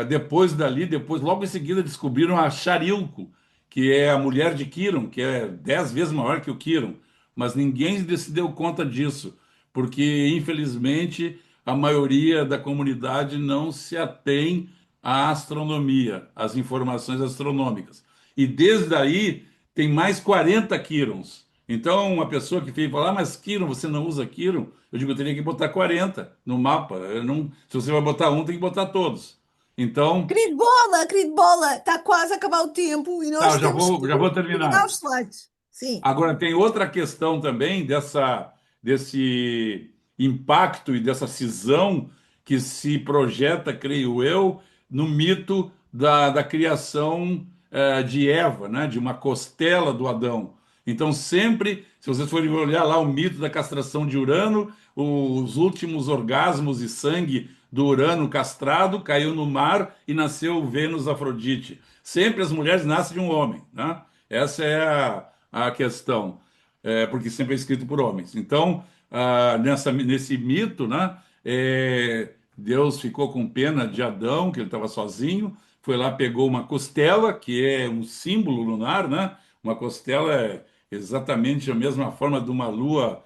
depois dali, logo em seguida, descobriram a Charilco, que é a mulher de Quirón, que é 10 vezes maior que o Quirón. Mas ninguém se deu conta disso, porque, infelizmente, a maioria da comunidade não se atém à astronomia, às informações astronômicas. E desde aí tem mais 40 Quirons. Então, uma pessoa que veio falar, mas Quiron, você não usa Quiron? Eu digo, eu teria que botar 40 no mapa. Eu não, se você vai botar um, tem que botar todos. Então, Querido Bola, está quase a acabar o tempo e tá, nós temos que já vou terminar terminar. os slides. Sim. Agora, tem outra questão também desse impacto e dessa cisão que se projeta, creio eu, no mito da criação de Eva, né? De uma costela do Adão. Então, sempre, se vocês forem olhar lá o mito da castração de Urano, os últimos orgasmos e sangue do Urano castrado caiu no mar e nasceu Vênus Afrodite. Sempre as mulheres nascem de um homem, né? Essa é a questão, porque sempre é escrito por homens. Então, nesse mito, né, Deus ficou com pena de Adão, que ele estava sozinho, foi lá, pegou uma costela, que é um símbolo lunar, né? Uma costela é exatamente a mesma forma de uma lua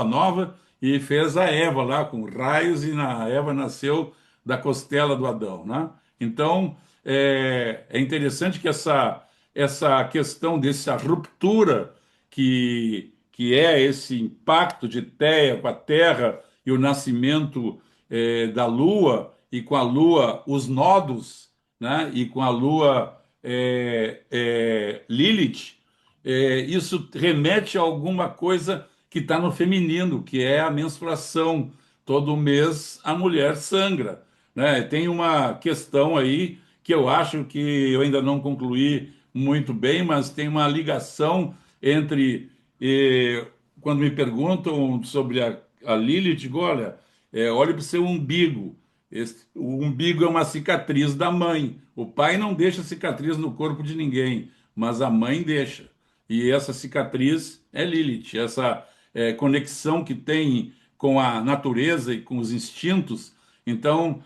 nova, e fez a Eva lá com raios, e a Eva nasceu da costela do Adão, né? Então, é interessante que essa questão dessa ruptura que é esse impacto de Teia com a Terra e o nascimento da Lua, e com a Lua os nodos, né? E com a Lua Lilith, isso remete a alguma coisa que está no feminino, que é a menstruação. Todo mês a mulher sangra, né? Tem uma questão aí que eu acho que eu ainda não concluí muito bem, mas tem uma ligação entre, quando me perguntam sobre a Lilith, digo, olha, olhe para o seu umbigo. O umbigo é uma cicatriz da mãe. O pai não deixa cicatriz no corpo de ninguém, mas a mãe deixa. E essa cicatriz é Lilith, essa conexão que tem com a natureza e com os instintos. Então,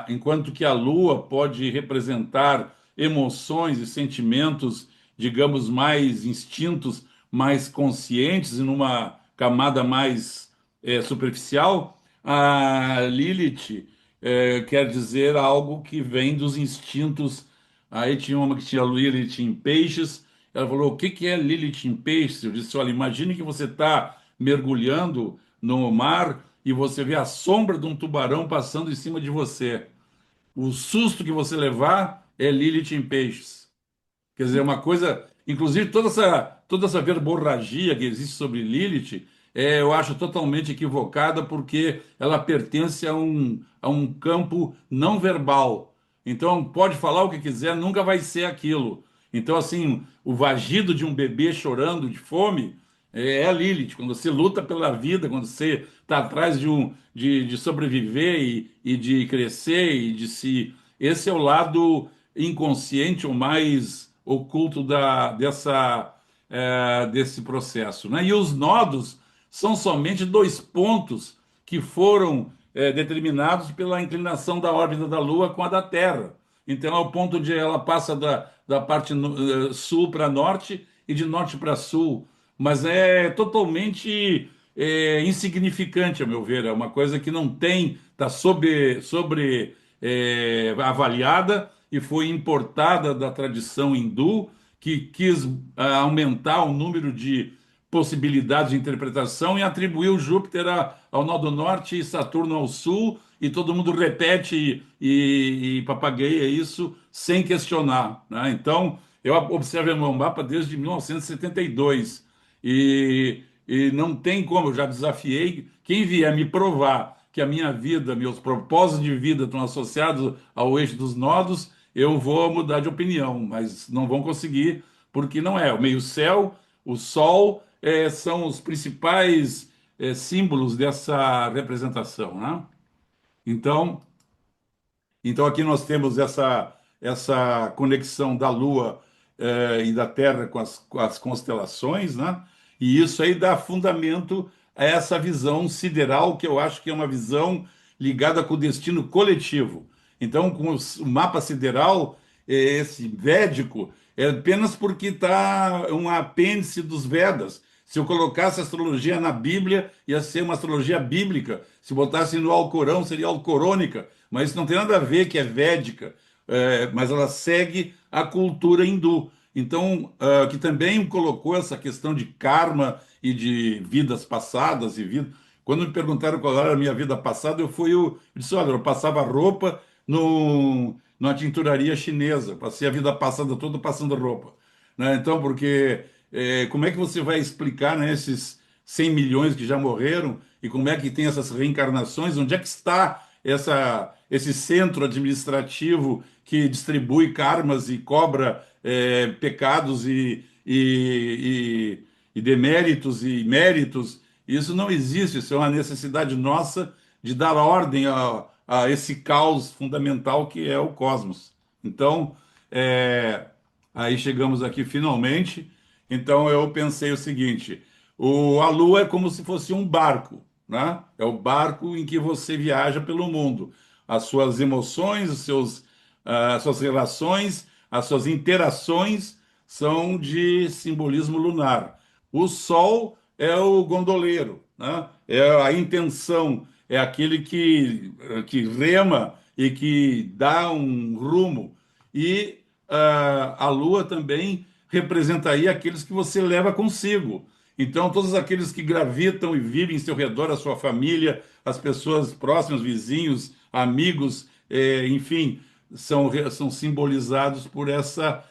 enquanto que a lua pode representar emoções e sentimentos, digamos, mais instintos, mais conscientes e numa camada mais superficial, a Lilith quer dizer algo que vem dos instintos. Aí tinha uma que tinha Lilith em peixes. Ela falou: o que que é Lilith em peixes? Eu disse: olha, imagine que você está mergulhando no mar e você vê a sombra de um tubarão passando em cima de você. O susto que você levar é Lilith em peixes. Quer dizer, uma coisa. Inclusive, toda essa verborragia que existe sobre Lilith, eu acho totalmente equivocada, porque ela pertence a um campo não verbal. Então, pode falar o que quiser, nunca vai ser aquilo. Então, assim, o vagido de um bebê chorando de fome é a Lilith. Quando você luta pela vida, quando você está atrás de sobreviver e de crescer e de se. Esse é o lado inconsciente, o mais oculto desse processo, né? E os nodos são somente dois pontos que foram determinados pela inclinação da órbita da Lua com a da Terra. Então, é o ponto onde ela passa da parte sul para norte e de norte para sul. Mas é totalmente insignificante, a meu ver. É uma coisa que não tem, está sobre avaliada, e foi importada da tradição hindu, que quis aumentar o número de possibilidades de interpretação e atribuiu Júpiter ao nó do norte e Saturno ao sul, e todo mundo repete e papagueia isso sem questionar, né? Então, eu observo o meu mapa desde 1972 e não tem como, eu já desafiei quem vier me provar que a minha vida, meus propósitos de vida estão associados ao eixo dos nodos, eu vou mudar de opinião, mas não vão conseguir, porque não é. O meio-céu, o Sol, são os principais símbolos dessa representação, né? Então, então aqui nós temos essa conexão da Lua e da Terra com as constelações, né? E isso aí dá fundamento a essa visão sideral, que eu acho que é uma visão ligada com o destino coletivo. Então, com o mapa sideral, esse védico, é apenas porque está um apêndice dos Vedas. Se eu colocasse astrologia na Bíblia, ia ser uma astrologia bíblica. Se botasse no Alcorão, seria alcorônica. Mas isso não tem nada a ver que é védica, mas ela segue a cultura hindu. Então, que também colocou essa questão de karma e de vidas passadas e vida. Quando me perguntaram qual era a minha vida passada, eu disse, olha, eu passava roupa numa tinturaria chinesa, passei a vida passada toda passando roupa, né? Então, porque como é que você vai explicar, né, esses 100 milhões que já morreram e como é que tem essas reencarnações? Onde é que está esse centro administrativo que distribui karmas e cobra pecados e deméritos e méritos? Isso não existe, isso é uma necessidade nossa de dar ordem a esse caos fundamental que é o cosmos. Então, aí chegamos aqui finalmente. Então eu pensei o seguinte: a Lua é como se fosse um barco, né? É o barco em que você viaja pelo mundo. As suas emoções, as suas relações, as suas interações são de simbolismo lunar. O Sol é o gondoleiro, né? É a intenção, é aquele que rema e que dá um rumo. E a Lua também representaria aqueles que você leva consigo. Então, todos aqueles que gravitam e vivem em seu redor, a sua família, as pessoas próximas, vizinhos, amigos, enfim, são simbolizados por essa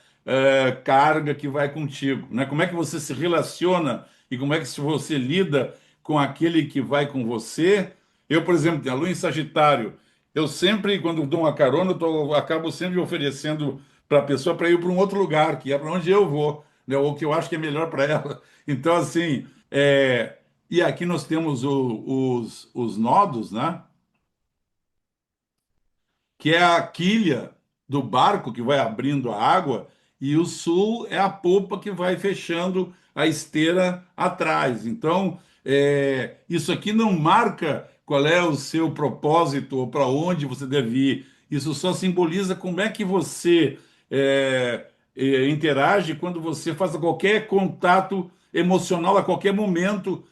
carga que vai contigo, né? Como é que você se relaciona e como é que você lida com aquele que vai com você? Eu, por exemplo, tenho a Lua em Sagitário. Eu sempre, quando dou uma carona, acabo sempre oferecendo para a pessoa para ir para um outro lugar, que é para onde eu vou, né? Ou que eu acho que é melhor para ela. Então, assim, e aqui nós temos os nodos, né? Que é a quilha do barco que vai abrindo a água, e o sul é a polpa que vai fechando a esteira atrás. Então, isso aqui não marca qual é o seu propósito ou para onde você deve ir. Isso só simboliza como é que você interage quando você faz qualquer contato emocional a qualquer momento,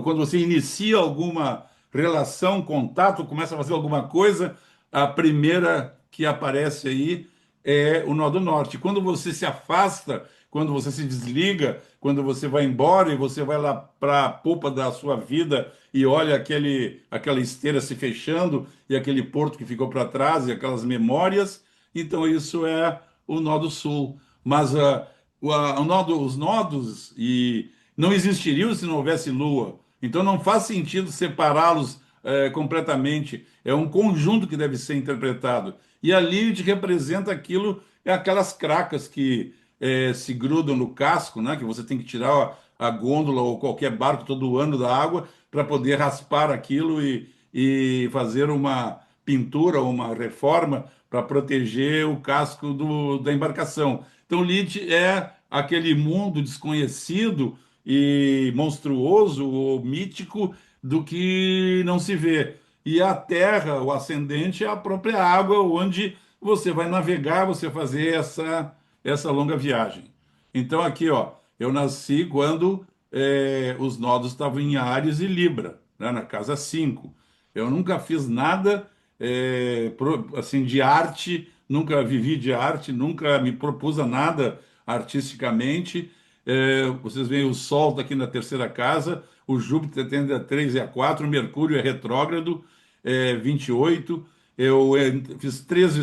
quando você inicia alguma relação, contato, começa a fazer alguma coisa, a primeira que aparece aí é o nó do norte. Quando você se afasta, quando você se desliga, quando você vai embora e você vai lá para a polpa da sua vida e olha aquela esteira se fechando e aquele porto que ficou para trás e aquelas memórias, então isso é o nó do sul. Mas os nodos não existiriam se não houvesse lua. Então não faz sentido separá-los completamente. É um conjunto que deve ser interpretado. E a Lilith representa aquelas cracas que se grudam no casco, né? Que você tem que tirar a gôndola ou qualquer barco todo ano da água para poder raspar aquilo e fazer uma pintura ou uma reforma para proteger o casco da embarcação. Então, Lilith é aquele mundo desconhecido e monstruoso ou mítico do que não se vê. E a terra, o ascendente, é a própria água onde você vai navegar, você fazer essa longa viagem. Então, aqui, ó, eu nasci quando os nodos estavam em Áries e Libra, né, na casa 5. Eu nunca fiz nada assim de arte, nunca vivi de arte, nunca me propus a nada artisticamente. Vocês veem, o Sol está aqui na terceira casa, o Júpiter tem a 3 e a 4, o Mercúrio é retrógrado, 28. Eu fiz três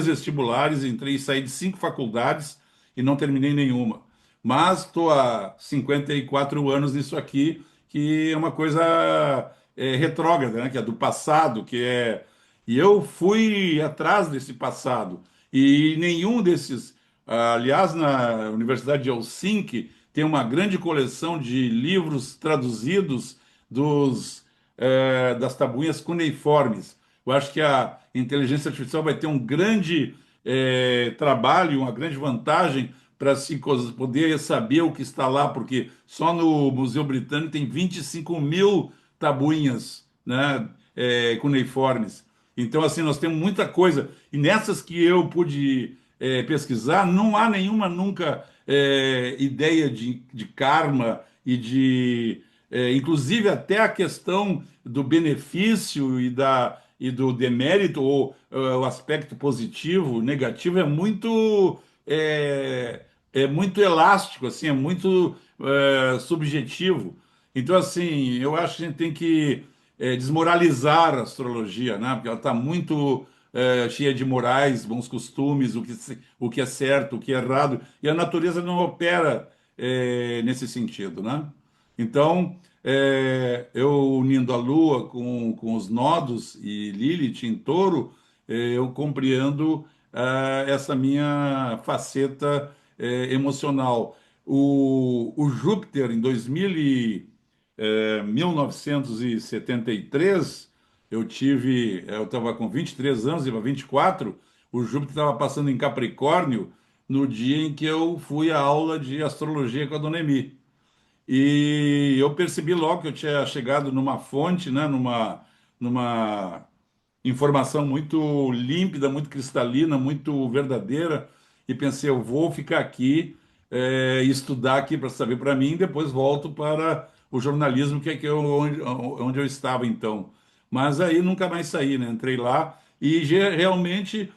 vestibulares, entrei e saí de 5 faculdades e não terminei nenhuma. Mas estou há 54 anos nisso aqui, que é uma coisa retrógrada, né? Que é do passado, que é. E eu fui atrás desse passado. E nenhum desses. Aliás, na Universidade de Helsinki tem uma grande coleção de livros traduzidos das tabuinhas cuneiformes. Eu acho que a inteligência artificial vai ter um grande trabalho, uma grande vantagem para se poder saber o que está lá, porque só no Museu Britânico tem 25 mil tabuinhas, né, cuneiformes. Então, assim, nós temos muita coisa. E nessas que eu pude pesquisar, não há nenhuma nunca ideia de karma e inclusive até a questão do benefício e do demérito, ou o aspecto positivo, negativo, é muito elástico, assim, é muito subjetivo. Então, assim, eu acho que a gente tem que desmoralizar a astrologia, né? Porque ela está muito cheia de morais, bons costumes, o que é certo, o que é errado, e a natureza não opera nesse sentido, né? Então, eu unindo a Lua com os nodos e Lilith em Touro, eu compreendo essa minha faceta emocional. O Júpiter, em 1973, eu estava com 23 anos, ia para 24, o Júpiter estava passando em Capricórnio no dia em que eu fui à aula de astrologia com a Dona Emi. E eu percebi logo que eu tinha chegado numa fonte, né, numa informação muito límpida, muito cristalina, muito verdadeira, e pensei, eu vou ficar aqui e estudar aqui para saber para mim, e depois volto para o jornalismo, que é onde eu estava então. Mas aí nunca mais saí, né? Entrei lá e realmente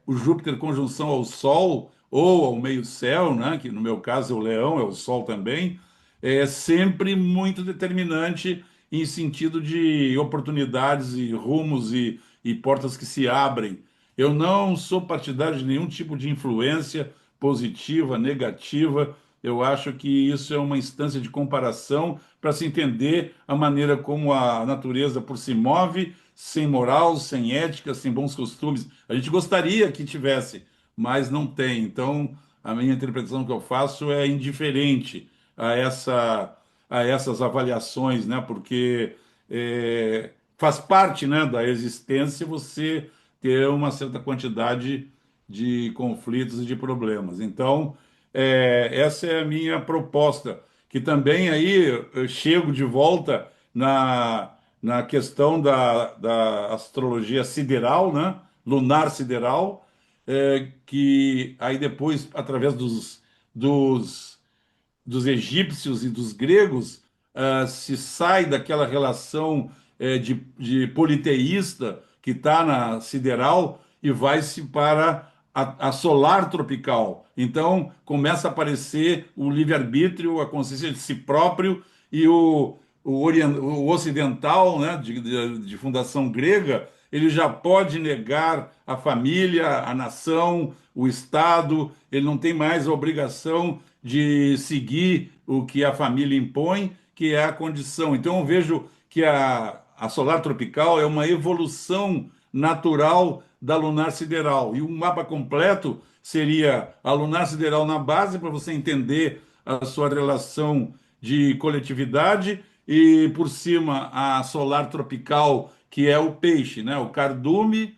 o Júpiter conjunção ao Sol ou ao meio-céu, né? Que no meu caso é o Leão, é o Sol também, é sempre muito determinante em sentido de oportunidades e rumos e portas que se abrem. Eu não sou partidário de nenhum tipo de influência positiva, negativa. Eu acho que isso é uma instância de comparação para se entender a maneira como a natureza por si move, sem moral, sem ética, sem bons costumes. A gente gostaria que tivesse, mas não tem. Então, a minha interpretação que eu faço é indiferente a essas avaliações, né? Porque faz parte, né, da existência você ter uma certa quantidade de conflitos e de problemas. Então, essa é a minha proposta, que também aí eu chego de volta na questão da astrologia sideral, né? Lunar sideral, que aí depois, através dos egípcios e dos gregos, se sai daquela relação de politeísta que está na sideral e vai-se para a solar tropical. Então começa a aparecer o livre-arbítrio, a consciência de si próprio e o ocidental, né, de fundação grega, ele já pode negar a família, a nação, o Estado, ele não tem mais a obrigação de seguir o que a família impõe, que é a condição. Então, eu vejo que a solar tropical é uma evolução natural da lunar sideral. E um mapa completo seria a lunar sideral na base, para você entender a sua relação de coletividade, e por cima a solar tropical, que é o peixe, né? O cardume,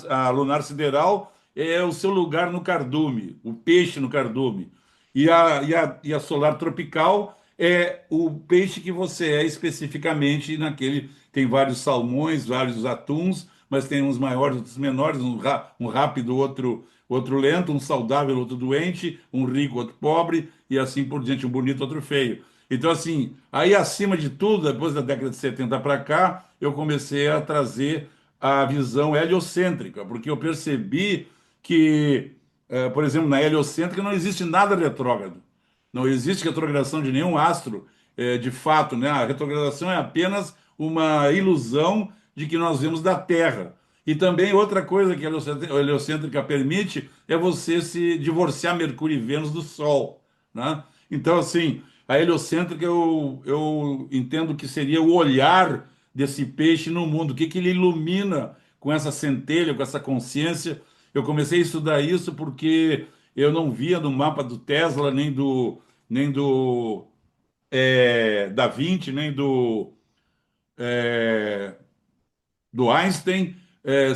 a lunar sideral é o seu lugar no cardume, o peixe no cardume. E a solar tropical é o peixe que você é especificamente naquele. Tem vários salmões, vários atuns, mas tem uns maiores, outros menores, um rápido, outro lento, um saudável, outro doente, um rico, outro pobre, e assim por diante, um bonito, outro feio. Então, assim, aí acima de tudo, depois da década de 70 para cá, eu comecei a trazer a visão heliocêntrica, porque eu percebi que por exemplo, na heliocêntrica não existe nada retrógrado. Não existe retrogradação de nenhum astro, de fato, né? A retrogradação é apenas uma ilusão de que nós vemos da Terra. E também outra coisa que a heliocêntrica permite é você se divorciar Mercúrio e Vênus do Sol, né? Então, assim, a heliocêntrica eu entendo que seria o olhar desse peixe no mundo, o que que ele ilumina com essa centelha, com essa consciência. Eu comecei a estudar isso porque eu não via no mapa do Tesla, nem do Da Vinci, nem do Einstein,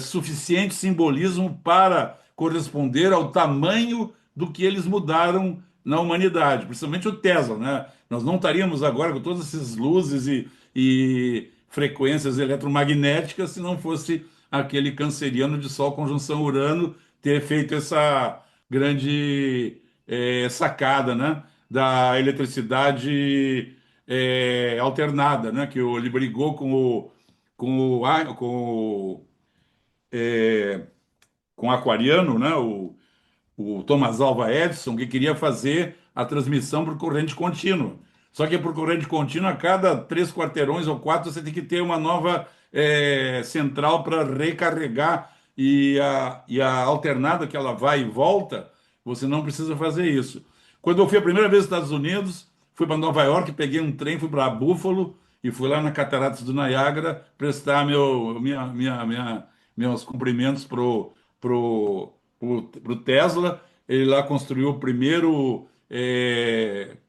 suficiente simbolismo para corresponder ao tamanho do que eles mudaram na humanidade, principalmente o Tesla, né? Nós não estaríamos agora com todas essas luzes e frequências eletromagnéticas se não fosse aquele canceriano de Sol conjunção Urano ter feito essa grande sacada, né? Da eletricidade alternada, né? Que ele brigou com o aquariano, né? O Thomas Alva Edison, que queria fazer a transmissão por corrente contínua. Só que por corrente contínua, a cada 3 quarteirões ou 4, você tem que ter uma nova central para recarregar. E a alternada, que ela vai e volta, você não precisa fazer isso. Quando eu fui a primeira vez nos Estados Unidos, fui para Nova York, peguei um trem, fui para Buffalo e fui lá na Cataratas do Niágara prestar meus cumprimentos pro Tesla. Ele lá construiu o primeiro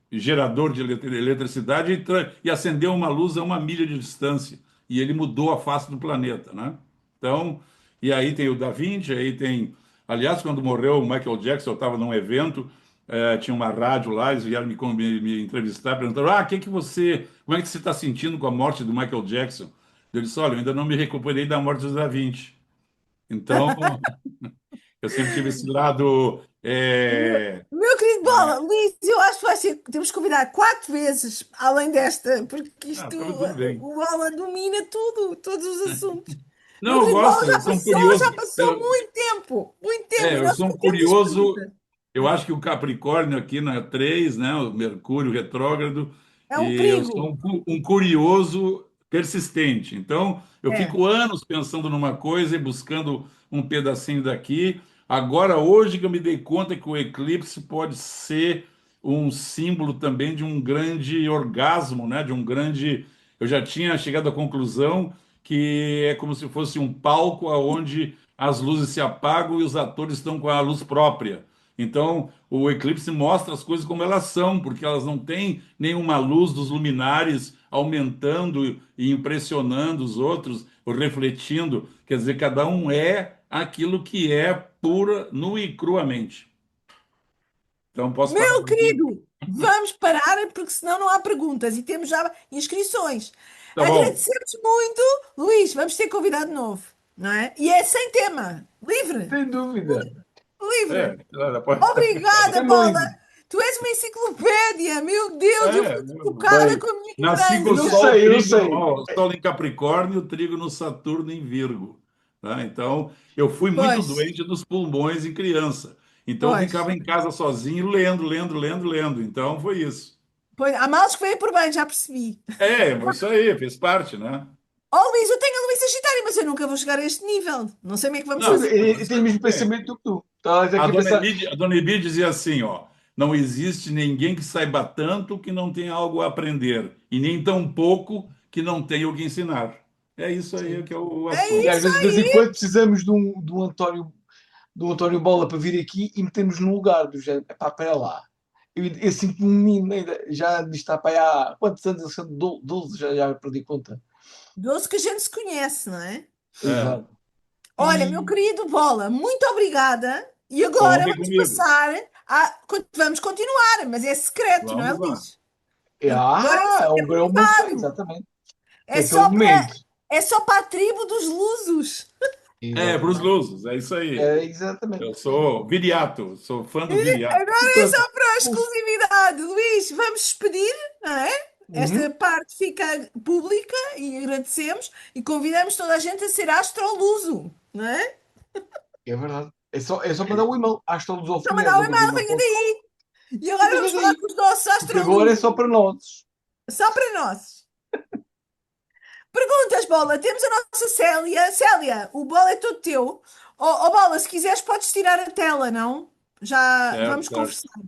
gerador de eletricidade e acendeu uma luz a 1 milha de distância. E ele mudou a face do planeta, né? Então, e aí tem o Da Vinci, aí tem. Aliás, quando morreu o Michael Jackson, eu estava num evento, tinha uma rádio lá, eles vieram me entrevistar, perguntaram: como é que você está sentindo com a morte do Michael Jackson? Eu disse: olha, eu ainda não me recuperei da morte do Da Vinci. Então, eu sempre tive esse lado. Meu querido Bola, Luís, eu acho que temos que convidar 4 vezes, além desta, porque Ah, isto, tudo bem. o Bola domina tudo, todos os assuntos. Meu Não, eu querido Bola, gosto, eu sou um já curioso. passou muito tempo, e Eu nós sou um ainda temos curioso. perguntas. Eu acho que o Capricórnio aqui na 3, né, o Mercúrio retrógrado, É um e eu sou perigo. um curioso persistente. Então, eu É. fico anos pensando numa coisa e buscando um pedacinho daqui. Agora, hoje que eu me dei conta que o eclipse pode ser um símbolo também de um grande orgasmo, né, de um grande. Eu já tinha chegado à conclusão que é como se fosse um palco onde as luzes se apagam e os atores estão com a luz própria. Então, o eclipse mostra as coisas como elas são, porque elas não têm nenhuma luz dos luminares aumentando e impressionando os outros, ou refletindo. Quer dizer, cada um é aquilo que é pura, nua e cruamente. Então, posso parar Meu por aqui? querido, vamos parar, porque senão não há perguntas e temos já inscrições. Tá bom. Agradecemos muito, Luís, vamos ter convidado novo, não é? E é sem tema, livre, Sem dúvida. livre. Claro, pode. Obrigada, Tema Paula. livre. Tu és uma enciclopédia, meu Deus, eu fico tocada Bem, com a minha Nasci com eu o não ignorância. Sol, sei, eu não trigo, sei. ó, Sol em Capricórnio, trigo no Saturno em Virgo. Tá? Então, eu fui muito Pois, doente dos pulmões em criança. Então, eu pois, ficava em casa sozinho, lendo, lendo, lendo, lendo. Então, foi isso. pois. Há males que vêm por bem, já percebi. Isso aí, fez parte, né? Oh, Luís, eu tenho a Luísa Sagitária, mas eu nunca vou chegar a este nível. Não sei como é que vamos Não, fazer. Eu tenho o mesmo é. pensamento do que tu. Estás A aqui a dona pensar. Emília, a dona Emília dizia assim, ó, não existe ninguém que saiba tanto que não tenha algo a aprender, e nem tão pouco que não tenha o que ensinar. É isso aí Sim. que é o E É assunto. às isso vezes, de vez em aí. quando, precisamos do António Bola para vir aqui e metermos no lugar do género. Epá, para lá. Eu sinto-me um menino ainda. Já está para aí há quantos anos? 12, já perdi conta. Doce que a gente se conhece, não é? É, Exato. Olha, meu E querido Bola, muito obrigada. E agora contem vamos comigo. passar a. Vamos continuar, mas é secreto, não é, Vamos lá. Luís? Agora é agora é o momento, privado. exatamente. É É aquele só momento. é só para a tribo dos lusos. Para os Exatamente. lusos, é isso aí. Exatamente. Eu sou viriato, sou fã do viriato. Agora é Portanto, só para a os- exclusividade. Luís, vamos despedir, não é? Esta Uhum, parte fica pública e agradecemos e convidamos toda a gente a ser astroluso, não é? é verdade. É só mandar um e-mail Só mandar um e-mail, venha astrologia@gmail.com. daí. E E agora venha vamos falar daí, com os nossos porque agora é só astrólogos. para nós. Só para nós. Perguntas, Bola. Temos a nossa Célia. Célia, o Bola é todo teu. Bola, se quiseres, podes tirar a tela, não? Já Certo, vamos certo. conversar.